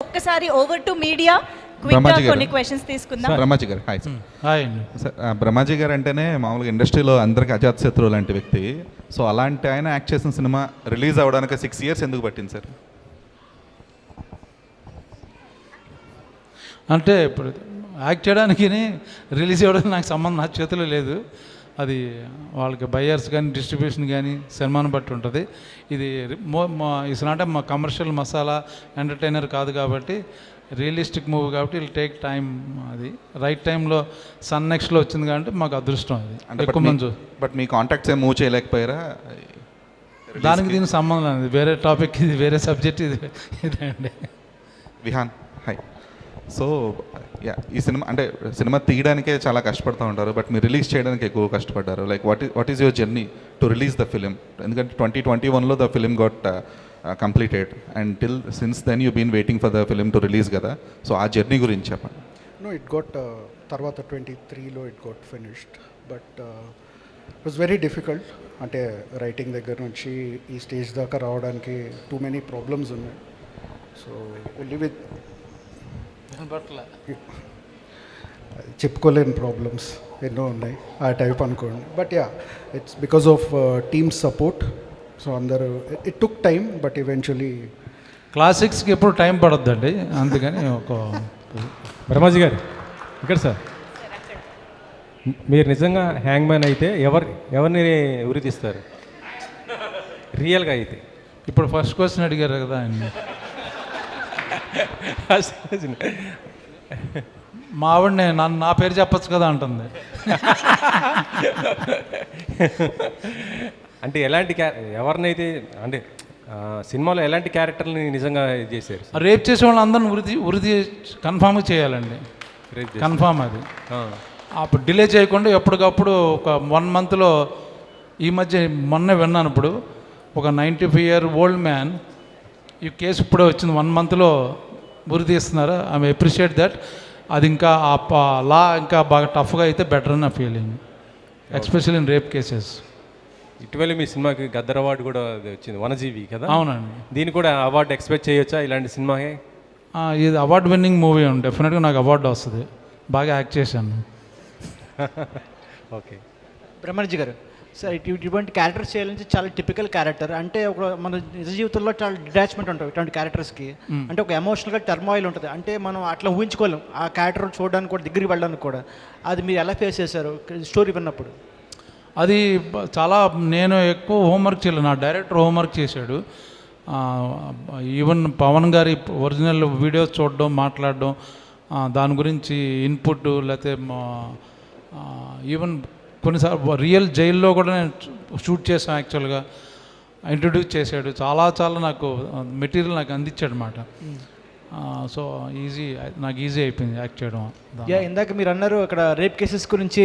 ఒక్కసారి over to media Brahmaji గారు. కొన్ని క్వశ్చన్స్ తీసుకుందాం. బ్రహ్మాజీ గారు హాయ్ సార్. హాయ్ అండి. సార్ బ్రహ్మాజీ గారు అంటేనే మామూలుగా ఇండస్ట్రీలో అందరికీ అజాత్ శత్రువు లాంటి వ్యక్తి. సో అలాంటి ఆయన యాక్ట్ చేసిన సినిమా రిలీజ్ అవ్వడానికి 6 years ఎందుకు పట్టింది సార్? అంటే ఇప్పుడు యాక్ట్ చేయడానికి రిలీజ్ అవ్వడానికి నాకు సంబంధం నా చేతిలో లేదు. అది వాళ్ళకి బయ్యర్స్ కానీ డిస్ట్రిబ్యూషన్ కానీ సినిమాను బట్టి ఉంటుంది. ఇది ఇట్స్ నాట్ మా కమర్షియల్ మసాలా ఎంటర్టైనర్ కాదు కాబట్టి రియలిస్టిక్ మూవీ కాబట్టి విల్ టేక్ టైం. అది రైట్ టైంలో సన్ నెక్స్ట్లో వచ్చింది కాబట్టి మాకు అదృష్టం. అది అంటే ఎక్కువ మంది బట్ మీ కాంటాక్ట్స్ ఏం మూవ్ చేయలేకపోయారా? దానికి దీనికి సంబంధం లేదు. వేరే టాపిక్ ఇది, వేరే సబ్జెక్ట్ ఇది ఇదండి. విహాన్ హాయ్. సో ఈ సినిమా తీయడానికే చాలా కష్టపడుతూ ఉంటారు, బట్ మీరు రిలీజ్ చేయడానికి ఎక్కువ కష్టపడ్డారు. Like what is your journey to release the film? ఎందుకంటే 2021లో the film got completed and till since then you been waiting for the film to release కదా. సో ఆ జర్నీ గురించి చెప్పండి. No, it got తర్వాత 23లో it got finished, but it was very difficult. అంటే writing దగ్గర నుంచి ఈ స్టేజ్ దాకా రావడానికి too many problems ఉన్నాయి. సో ఓన్లీ విత్ చెప్పుకోలేని ప్రాబ్లమ్స్ ఎన్నో ఉన్నాయి ఆ టైప్ అనుకోండి. But ya, it's because of team support. So అందరూ it took time, but eventually క్లాసిక్స్కి ఎప్పుడు టైం పడద్దండి. అందుకని ఒక బ్రహ్మాజీ గారు ఇక్కడ సార్, మీరు నిజంగా హ్యాంగ్ మ్యాన్ అయితే ఎవరిని ఉరి తీస్తారు రియల్గా అయితే? ఇప్పుడు ఫస్ట్ క్వశ్చన్ అడిగారు కదా ఆయన. మా ఆవిడనే నా పేరు చెప్పచ్చు కదా అంటుంది. అంటే ఎలాంటి ఎవరినైతే అంటే సినిమాలో ఎలాంటి క్యారెక్టర్ని నిజంగా చేశారు? రేప్ చేసే వాళ్ళందరిని ఉరిది కన్ఫామ్గా చేయాలండి. కన్ఫామ్ అది. అప్పుడు డిలే చేయకుండా ఎప్పటికప్పుడు ఒక 1 monthలో, ఈ మధ్య మొన్న విన్నాను, ఇప్పుడు ఒక 95-year-old మ్యాన్ ఈ కేసు ఇప్పుడే వచ్చింది, 1 monthలో ఉరి తీస్తున్నారు. I appreciate that. అది ఇంకా లా ఇంకా బాగా టఫ్గా అయితే బెటర్ అని నా feeling, especially in rape cases. ఇటీవల మీ సినిమాకి గద్దర్ అవార్డు కూడా వచ్చింది, వనజీవి కదా? అవునండి. దీన్ని కూడా అవార్డు ఎక్స్పెక్ట్ చేయొచ్చా ఇలాంటి సినిమాకి? ఇది అవార్డు విన్నింగ్ మూవీ ఉంది, డెఫినెట్గా నాకు అవార్డు వస్తుంది. బాగా యాక్ట్ చేశాను. ఓకే. బ్రహ్మాజీ గారు, సార్ ఇటువంటి క్యారెక్టర్స్ చేయాలంటే చాలా టిపికల్ క్యారెక్టర్. అంటే ఒక మన నిజ జీవితంలో చాలా డిటాచ్మెంట్ ఉంటుంది ఇటువంటి క్యారెక్టర్స్కి. అంటే ఒక ఎమోషనల్గా టర్మాయిల్ ఉంటుంది. అంటే మనం అట్లా ఊహించుకోలేం ఆ క్యారెక్టర్ చూడడానికి కూడా, దగ్గరికి వెళ్ళడానికి కూడా. అది మీరు ఎలా ఫేస్ చేశారు స్టోరీ విన్నప్పుడు? అది చాలా, నేను ఎక్కువ హోంవర్క్ చేయలేదు, నా డైరెక్టర్ హోంవర్క్ చేశాడు. ఈవెన్ పవన్ గారి ఒరిజినల్ వీడియోస్ చూడడం, మాట్లాడడం, దాని గురించి ఇన్పుట్, లేకపోతే ఈవెన్ కొన్నిసార్లు రియల్ జైల్లో కూడా నేను షూట్ చేశాను. యాక్చువల్గా ఇంట్రడ్యూస్ చేశాడు. చాలా నాకు మెటీరియల్ నాకు అందించాడు అన్నమాట. సో నాకు ఈజీ అయిపోయింది యాక్ట్ చేయడం. ఇందాక మీరు అన్నారు అక్కడ రేప్ కేసెస్ గురించి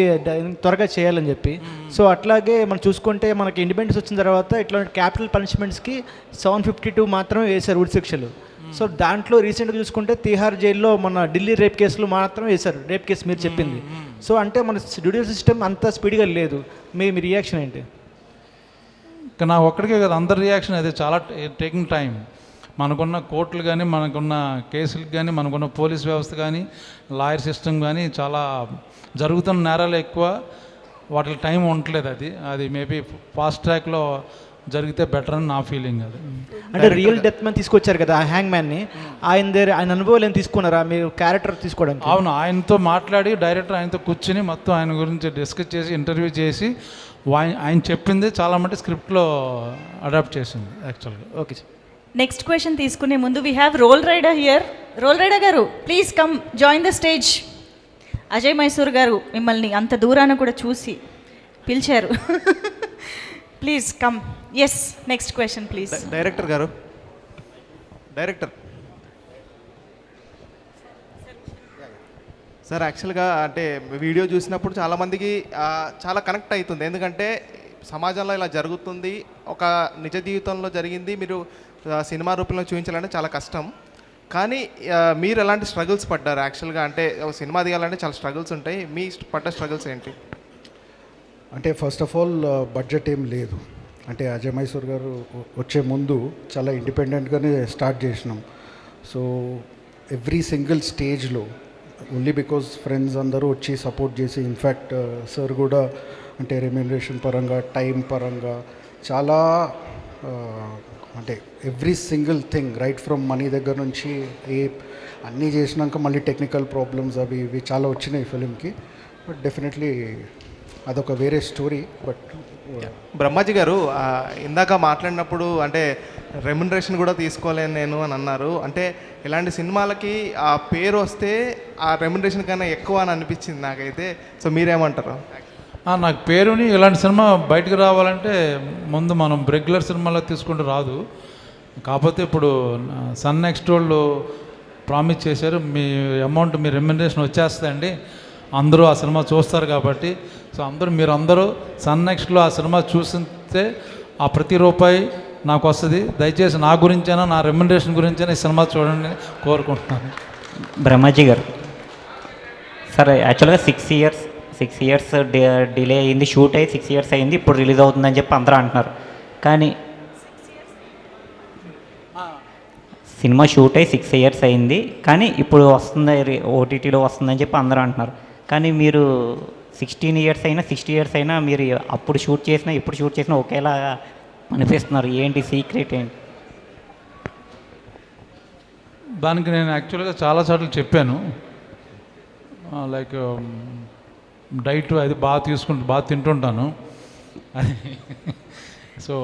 త్వరగా చేయాలని చెప్పి. సో అట్లాగే మనం చూసుకుంటే మనకి ఇండిపెండెన్స్ వచ్చిన తర్వాత ఇట్లాంటి క్యాపిటల్ పనిష్మెంట్స్కి 752 మాత్రం వేశారు ఉరి శిక్షలు. సో దాంట్లో రీసెంట్గా చూసుకుంటే తిహార్ జైల్లో మన ఢిల్లీ రేప్ కేసులు మాత్రం వేశారు, రేప్ కేసు మీరు చెప్పింది. సో అంటే మన జ్యుడిషియల్ సిస్టమ్ అంత స్పీడ్గా లేదు. మీ రియాక్షన్ ఏంటి? ఇంకా నా ఒక్కడికే కదా, అందరి రియాక్షన్ అదే. చాలా టేకింగ్ టైం. మనకున్న కోర్టులు కానీ, మనకున్న కేసులకు కానీ, మనకున్న పోలీస్ వ్యవస్థ కానీ, లాయర్ సిస్టమ్ కానీ, చాలా జరుగుతున్న నేరాలు ఎక్కువ, వాటికి టైం ఉండట్లేదు. అది మేబీ ఫాస్ట్ ట్రాక్లో జరిగితే బెటర్ అని నా ఫీలింగ్. అది అంటే రియల్ డెత్ మ్యాన్ తీసుకొచ్చారు కదా ఆ హ్యాంగ్ మ్యాన్ని, ఆయన అనుభవాలు ఏం తీసుకున్నారా మీరు క్యారెక్టర్ తీసుకోవడానికి? అవును, ఆయనతో మాట్లాడి డైరెక్టర్ ఆయనతో కూర్చుని మొత్తం ఆయన గురించి డిస్కస్ చేసి ఇంటర్వ్యూ చేసి ఆయన చెప్పింది చాలా మట్టి స్క్రిప్ట్లో అడాప్ట్ చేసింది యాక్చువల్గా. Okay sir. నెక్స్ట్ క్వశ్చన్ తీసుకునే ముందు we have Roll Rida here. Roll Rida గారు, please come join the stage. Ajay Mysore గారు మిమ్మల్ని అంత దూరాన కూడా చూసి పిలిచారు. Please come. Yes, next question please. Director గారు, డైరెక్టర్ సార్, యాక్చువల్గా అంటే వీడియో చూసినప్పుడు చాలామందికి చాలా కనెక్ట్ అవుతుంది. ఎందుకంటే సమాజంలో ఇలా జరుగుతుంది, ఒక నిజ జీవితంలో జరిగింది, మీరు సినిమా రూపంలో చూపించాలంటే చాలా కష్టం. కానీ మీరు ఎలాంటి స్ట్రగుల్స్ పడ్డారు యాక్చువల్గా? అంటే సినిమా తీయాలంటే చాలా స్ట్రగుల్స్ ఉంటాయి, మీ పడ్డ స్ట్రగుల్స్ ఏంటి? అంటే ఫస్ట్ ఆఫ్ ఆల్ బడ్జెట్ ఏం లేదు. అంటే అజయ్ మైసూర్ గారు వచ్చే ముందు చాలా ఇండిపెండెంట్గానే స్టార్ట్ చేసినాం. సో ఎవ్రీ సింగిల్ స్టేజ్లో ఓన్లీ బికాజ్ ఫ్రెండ్స్ అందరూ వచ్చి సపోర్ట్ చేసి ఇన్ఫ్యాక్ట్ సార్ కూడా అంటే రెమ్యునరేషన్ పరంగా టైం పరంగా చాలా అంటే every single thing right from money దగ్గర నుంచి అన్నీ చేసినాక మళ్ళీ టెక్నికల్ ప్రాబ్లమ్స్ అవి ఇవి చాలా వచ్చినాయి ఫిలింకి. బట్ డెఫినెట్లీ అదొక వేరే స్టోరీ. బట్ బ్రహ్మాజీ గారు ఇందాక మాట్లాడినప్పుడు అంటే రెమ్యునరేషన్ కూడా తీసుకోలేను నేను అని అన్నారు. అంటే ఇలాంటి సినిమాలకి ఆ పేరు వస్తే ఆ రెమ్యునరేషన్ కన్నా ఎక్కువ అని అనిపించింది నాకైతే. సో మీరేమంటారు? నాకు పేరుని ఇలాంటి సినిమా బయటకు రావాలంటే ముందు మనం రెగ్యులర్ సినిమాలో తీసుకుంటూ రాదు. కాకపోతే ఇప్పుడు సన్ నెక్స్ట్ వాళ్ళు ప్రామిస్ చేశారు, మీ అమౌంట్ మీ రెమ్యునరేషన్ వచ్చేస్తుందండి, అందరూ ఆ సినిమా చూస్తారు కాబట్టి. సో మీరందరూ సన్ నెక్స్ట్లో ఆ సినిమా చూస్తే ఆ ప్రతి రూపాయి నాకు వస్తుంది. దయచేసి నా గురించైనా నా రెమ్యునరేషన్ గురించైనా ఈ సినిమా చూడండి కోరుకుంటున్నాను. బ్రహ్మాజీ గారు సార్, యాక్చువల్గా 6 ఇయర్స్ డిలే అయింది, షూట్ అయ్యి 6 ఇయర్స్ అయింది, ఇప్పుడు రిలీజ్ అవుతుందని చెప్పి అందరూ అంటున్నారు. కానీ సినిమా షూట్ అయ్యి 6 ఇయర్స్ అయింది, కానీ ఇప్పుడు వస్తుంది, ఓటీటీలో వస్తుందని చెప్పి అందరూ అంటున్నారు. కానీ మీరు 16 ఇయర్స్ అయినా 60 ఇయర్స్ అయినా మీరు అప్పుడు షూట్ చేసినా ఇప్పుడు షూట్ చేసినా ఒకేలా అనిపిస్తున్నారు. ఏంటి సీక్రెట్ ఏంటి? దానికి నేను యాక్చువల్గా చాలాసార్లు చెప్పాను, లైక్ డైట్ అది బాగా తింటుంటాను. సో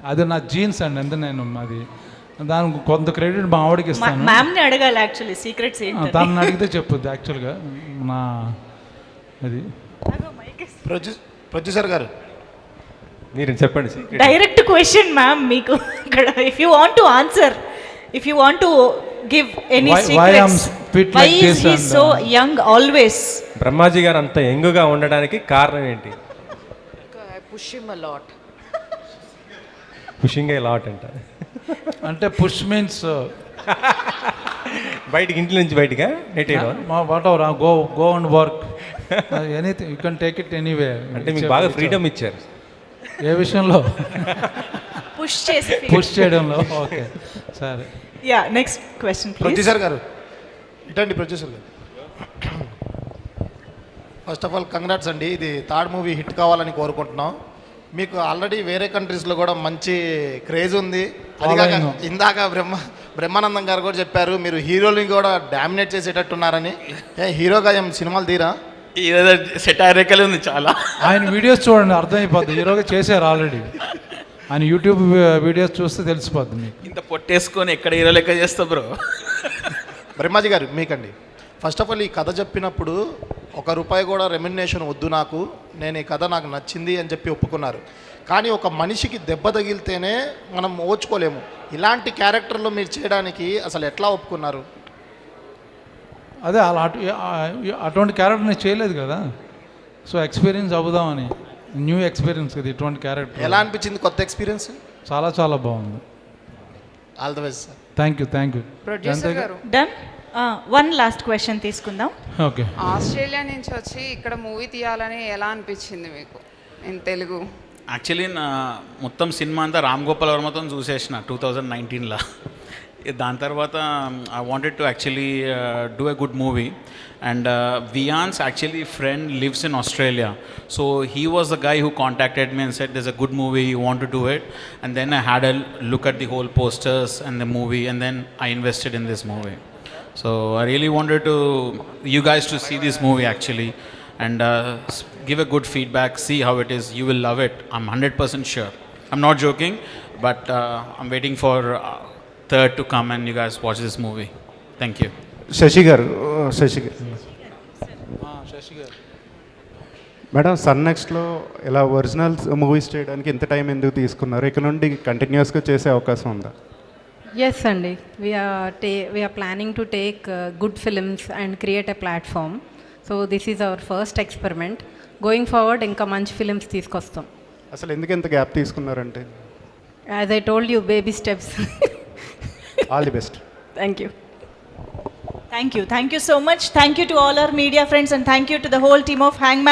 అది నా జీన్స్ అండి, ఎంత నేను అది దానికి కొంత క్రెడిట్ మా ఆవిడకి ఇస్తాను. మ్యామ్ని అడగాలి యాక్చువల్లీ సీక్రెట్స్ ఏంటి. తనని అడిగితే చెప్పుద్ది యాక్చువల్గా నా అది. ప్రొడ్యూసర్ గారు మీరు చెప్పండి. డైరెక్ట్ క్వశ్చన్ మ్యామ్ మీకు ఇక్కడ. If you want to answer, if you want to give any secrets, why is he so young always? Brahmaji గారు అంత యంగ్గా ఉండడానికి కారణం ఏంటి? I push him a lot. Pushing a lot అంట. అంటే పుష్ మీన్స్ బయటికి ఇంటి నుంచి బయటగా whatever go and work anything you can take it anyway. అంటే మీకు బాగా ఫ్రీడమ్ ఇచ్చారు. ఏ విషయంలో? పుష్ చేయడంలో. ఓకే సరే. Yeah, next question please. Producer గారు ఇటండి. ప్రొడ్యూసర్ గారు, ఫస్ట్ ఆఫ్ ఆల్ కంగ్రాట్స్ అండి. ఇది థర్డ్ మూవీ హిట్ కావాలని కోరుకుంటున్నాం. మీకు ఆల్రెడీ వేరే కంట్రీస్లో కూడా మంచి క్రేజ్ ఉంది. అది కాక ఇందాక బ్రహ్మానందం గారు కూడా చెప్పారు మీరు హీరోని కూడా డామినేట్ చేసేటట్టున్నారని. హీరోగా ఏం సినిమాలు తీరా? సెటారికల్ ఉంది చాలా. ఆయన వీడియోస్ చూడండి అర్థమైపోద్ది, హీరోగా చేశారు ఆల్రెడీ. ఆయన యూట్యూబ్ వీడియోస్ చూస్తే తెలిసిపోద్ది మీకు. ఇంత పొట్టేసుకొని ఎక్కడ హీరో లెక్క చేస్తా బ్రో. బ్రహ్మాజీ గారు మీకండి, ఫస్ట్ ఆఫ్ ఆల్ ఈ కథ చెప్పినప్పుడు ₹1 కూడా రెమ్యునరేషన్ వద్దు నాకు, నేను ఈ కథ నాకు నచ్చింది అని చెప్పి ఒప్పుకున్నారు. కానీ ఒక మనిషికి దెబ్బ తగిలితేనే మనం ఓర్చుకోలేము. ఇలాంటి క్యారెక్టర్లో మీరు చేయడానికి అసలు ఎట్లా ఒప్పుకున్నారు? అదే అలా అటువంటి క్యారెక్టర్ నేను చేయలేదు కదా, సో ఎక్స్పీరియన్స్ అవుదామని. న్యూ ఎక్స్పీరియన్స్ కదా ఇటువంటి క్యారెక్టర్. ఎలా అనిపించింది కొత్త ఎక్స్పీరియన్స్? చాలా చాలా బాగుంది. All the best sir. Thank you. Done. One last question తీసుకుందాం. ఓకే. ఆస్ట్రేలియా నుంచి వచ్చి ఇక్కడ మూవీ తీయాలని ఎలా అనిపించింది మీకు ఇన్ తెలుగు? యాక్చువల్లీ నా మొత్తం సినిమా అంతా రామ్ గోపాల్ వర్మతో చూసేసిన 2019లో. దాని తర్వాత I wanted to actually do a good movie. And Vian's actually friend lives in Australia, so he was the guy who contacted me and said there's a good movie, you want to do it? And then I had a look at the whole posters and the movie, and then I invested in this movie. So I really wanted you guys to see this movie actually, and give a good feedback, see how it is. You will love it, I'm 100% sure. I'm not joking, but I'm waiting for third to come and you guys watch this movie. Thank you. Sashi గారు madam, sun నెక్స్ట్లో ఇలా original movies చేయడానికి ఇంత time ఎందుకు తీసుకున్నారు? ఇక్కడ నుండి కంటిన్యూస్గా చేసే అవకాశం ఉందా? Yes, Andy. We are planning to take good films and create a platform. So this is our first experiment. Going forward, ఇంకా మంచి ఫిలిమ్స్ తీసుకొస్తాం. అసలు ఎందుకు ఇంత గ్యాప్ తీసుకున్నారంటే? As I told you, baby steps. All the best. Thank you. Thank you so much. Thank you to all our media friends and thank you to the whole team of Hangman.